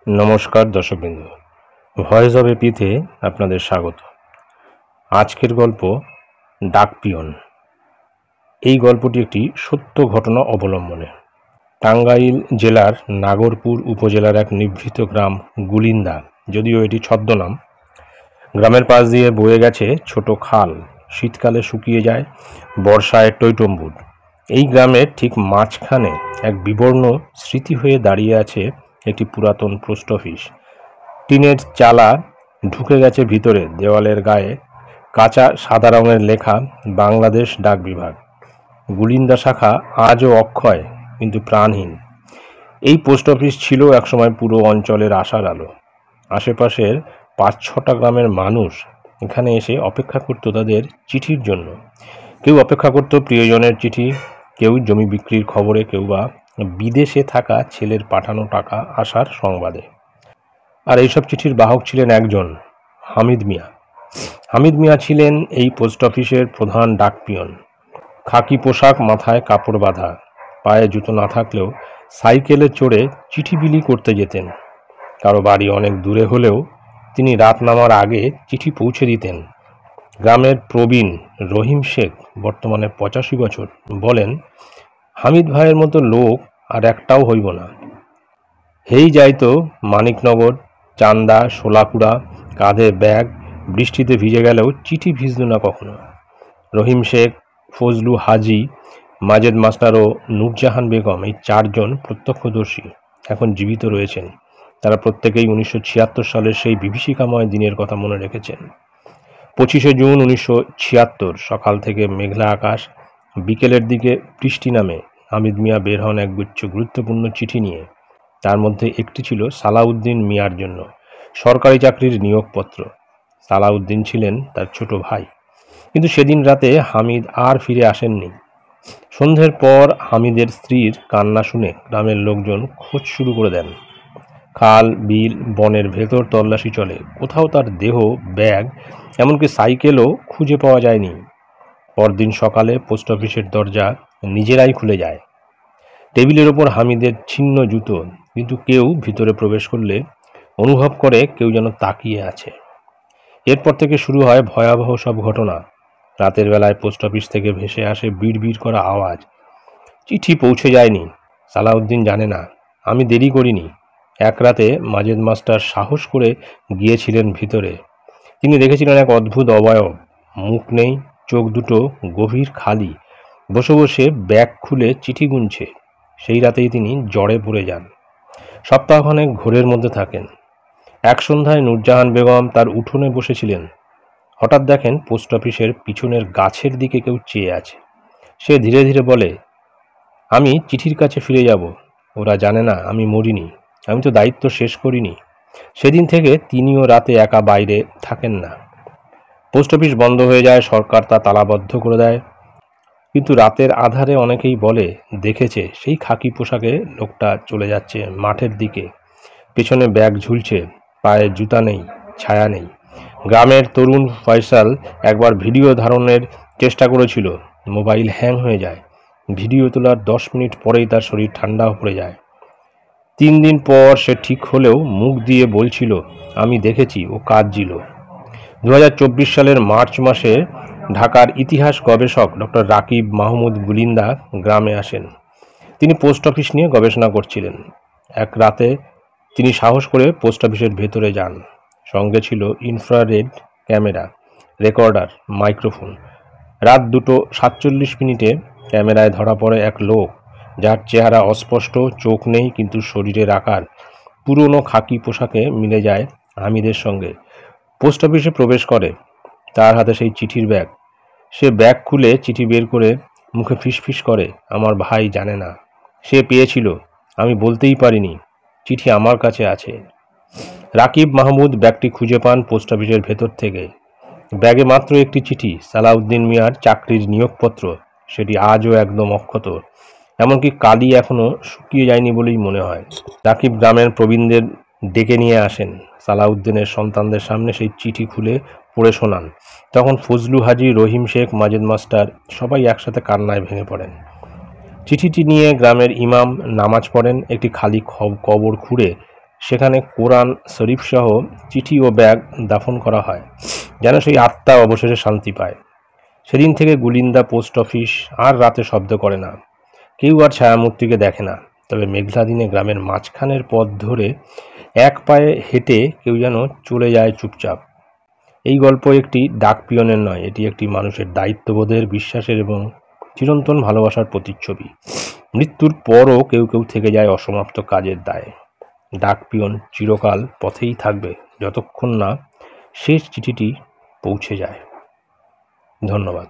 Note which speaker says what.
Speaker 1: নমস্কার দর্শকবৃন্দ, voice of এপিতে আপনাদের স্বাগত। আজকের গল্প ডাক পিয়ন। এই গল্পটি একটি সত্য ঘটনা অবলম্বনে। টাঙ্গাইল জেলার নাগরপুর উপজেলার এক নিভৃত গ্রাম গুলিন্দা, যদিও এটি ছদ্মনাম। গ্রামের পাশ দিয়ে বয়ে গেছে ছোট খাল, শীতকালে শুকিয়ে যায়, বর্ষায় টইটম্বুর। এই গ্রামের ঠিক মাঝখানে এক বিবর্ণ স্মৃতি হয়ে দাঁড়িয়ে আছে একটি পুরাতন পোস্ট অফিস। টিনের চালা ঢুকে গেছে ভিতরে, দেওয়ালের গায়ে কাঁচা সাদা রঙের লেখা বাংলাদেশ ডাক বিভাগ। গুলিন্দা শাখা আজও অক্ষয়, কিন্তু প্রাণহীন। এই পোস্ট অফিস ছিল একসময় পুরো অঞ্চলের আশার আলো। আশেপাশের ৫-৬টা গ্রামের মানুষ এখানে এসে অপেক্ষা করত তাদের চিঠির জন্য। কেউ অপেক্ষা করত প্রিয়জনের চিঠি, কেউ জমি বিক্রির খবরে, কেউ বা বিদেশে থাকা ছেলের পাঠানো টাকা আসার সংবাদে। আর এইসব চিঠির বাহক ছিলেন একজন, হামিদ মিয়া। হামিদ মিয়া ছিলেন এই পোস্ট অফিসের প্রধান ডাক পিয়ন। খাকি পোশাক, মাথায় কাপড় বাঁধা, পায়ে জুতো না থাকলেও সাইকেলে চড়ে চিঠি বিলি করতে যেতেন। কারো বাড়ি অনেক দূরে হলেও তিনি রাত নামার আগে চিঠি পৌঁছে দিতেন। গ্রামের প্রবীণ রহিম শেখ, বর্তমানে ৮৫ বছর, বলেন, হামিদ ভাইয়ের মতো লোক আর একটাও হইব না। হেই যাইতো মানিকনগর, চান্দা, শোলাকুড়া, কাঁধে ব্যাগ, বৃষ্টিতে ভিজে গেলেও চিঠি ভিজল না কখনো। রহিম শেখ, ফজলু হাজি, মাজেদ মাস্টার ও নূরজাহান বেগম, এই ৪ জন প্রত্যক্ষদর্শী এখন জীবিত রয়েছেন। তারা প্রত্যেকেই ১৯৭৬ সালের সেই বিভীষিকাময় দিনের কথা মনে রেখেছেন। ২৫শে জুন ১৯৭৬ সকাল থেকে মেঘলা আকাশ, বিকেলের দিকে বৃষ্টি নামে। হামিদ মিয়া বের হন একগুচ্ছ গুরুত্বপূর্ণ চিঠি নিয়ে। তার মধ্যে একটি ছিল সালাউদ্দিন মিয়ার জন্য, সরকারি চাকরির নিয়োগপত্র। সালাউদ্দিন ছিলেন তার ছোট ভাই, কিন্তু সেদিন রাতে হামিদ আর ফিরে আসেননি। সন্ধ্যের পর হামিদের স্ত্রীর কান্না শুনে গ্রামের লোকজন খোঁজ শুরু করে দেন। খাল, বিল, বনের ভেতর তল্লাশি চলে। কোথাও তার দেহ, ব্যাগ, এমনকি সাইকেলও খুঁজে পাওয়া যায়নি। পরদিন সকালে পোস্ট অফিসের দরজা নিজেরাই খুলে যায়। টেবিলের ওপর হামিদের ছিন্ন জুতো, কিন্তু কেউ ভিতরে প্রবেশ করলে অনুভব করে কেউ যেন তাকিয়ে আছে। এরপর থেকে শুরু হয় ভয়াবহ সব ঘটনা। রাতের বেলায় পোস্ট অফিস থেকে ভেসে আসে বিড়বিড় করা আওয়াজ। চিঠি পৌঁছে যায়নি, সালাউদ্দিন জানে না। আমি দেরি করিনি। এক রাতে মাজেদ মাস্টার সাহস করে গিয়েছিলেন ভিতরে। তিনি দেখেছিলেন এক অদ্ভুত অবয়ব, মুখ নেই, চোখ দুটো গভীর খালি, বসে বসে ব্যাগ খুলে চিঠি গুনছে। সেই রাতেই তিনি জ্বরে পড়ে যান। সপ্তাহখানেক ঘোরের মধ্যে থাকেন। এক সন্ধ্যায় নূরজাহান বেগম তার উঠোনে বসেছিলেন। হঠাৎ দেখেন পোস্ট অফিসের পিছনের গাছের দিকে কেউ চেয়ে আছে। সে ধীরে ধীরে বলে, আমি চিঠির কাছে ফিরে যাব। ওরা জানে না আমি মরিনি, আমি তো দায়িত্ব শেষ করিনি। সেদিন থেকে তিনিও রাতে একা বাইরে থাকেন না। পোস্ট অফিস বন্ধ হয়ে যায়, সরকার তা তালাবদ্ধ করে দেয়। কিন্তু রাতের আধারে অনেকেই বলে দেখেছে সেই খাকি পোশাকে লোকটা চলে যাচ্ছে মাঠের দিকে। পেছনে ব্যাগ ঝুলছে, পায়ে জুতা নেই, ছায়া নেই। গ্রামের তরুণ ফয়সাল একবার ভিডিও ধারণের চেষ্টা করেছিল। মোবাইল হ্যাং হয়ে যায়। ভিডিও তোলার 10 মিনিট পরেই তার শরীর ঠান্ডাও পড়ে যায়। ৩ দিন পর সে ঠিক হলেও মুখ দিয়ে বলছিল, আমি দেখেছি, ও কাঁদছিল। ২০২৪ সালের মার্চ মাসে ঢাকার ইতিহাস গবেষক ডক্টর রাকিব মাহমুদ গুলিন্দা গ্রামে আসেন। তিনি পোস্ট অফিস নিয়ে গবেষণা করছিলেন। এক রাতে তিনি সাহস করে পোস্ট অফিসের ভেতরে যান। সঙ্গে ছিল ইনফ্রারেড ক্যামেরা, রেকর্ডার, মাইক্রোফোন। রাত 2:47 ক্যামেরায় ধরা পড়ে এক লোক, যার চেহারা অস্পষ্ট, চোখ নেই, কিন্তু শরীরের আকার পুরনো খাকি পোশাকে মিলে যায় হামিদের সঙ্গে। পোস্ট অফিসে প্রবেশ করে। তার হাতে সেই চিঠির ব্যাগ। সে ব্যাগ খুলে চিঠি বের করে মুখে ফিসফিস করে, আমার ভাই জানে না, সে পেয়েছিল, আমি বলতেই পারিনি, চিঠি আমার কাছে আছে। রাকিব মাহমুদ ব্যাগটি খুঁজে পান পোস্ট অফিসের ভেতর থেকে। ব্যাগে মাত্র একটি চিঠি, সালাউদ্দিন মিয়ার চাকরির নিয়োগপত্র। সেটি আজও একদম অক্ষত, এমনকি কালি এখনো শুকিয়ে যায়নি বলেই মনে হয়। রাকিব গ্রামের প্রবীণদের ডেকে নিয়ে আসেন। সালাউদ্দিনের সন্তানদের সামনে সেই চিঠি খুলে পড়ে শোনান। তখন ফজলু হাজি, রহিম শেখ, মাজেদ মাস্টার সবাই একসাথে কান্নায় ভেঙে পড়েন। চিঠিটি নিয়ে গ্রামের ইমাম নামাজ পড়েন। একটি খালি কবর খুঁড়ে সেখানে কোরআন শরীফ সহ চিঠি ও ব্যাগ দাফন করা হয়, যেন সেই আত্মা অবশেষে শান্তি পায়। সেদিন থেকে গুলিন্দা পোস্ট অফিস আর রাতে শব্দ করে না, কেউ আর ছায়ামূর্তিকে দেখে না। তবে মেঘলা দিনে গ্রামের মাঝখানের পথ ধরে এক পায়ে হেঁটে কেউ যেন চলে যায় চুপচাপ। এই গল্প একটি ডাক পিয়নের নয়, এটি একটি মানুষের দায়িত্ববোধের, বিশ্বাসের এবং চিরন্তন ভালোবাসার প্রতিচ্ছবি। মৃত্যুর পরও কেউ কেউ থেকে যায় অসমাপ্ত কাজের দায়ে। ডাক পিয়ন চিরকাল পথেই থাকবে, যতক্ষণ না শেষ চিঠিটি পৌঁছে যায়। ধন্যবাদ।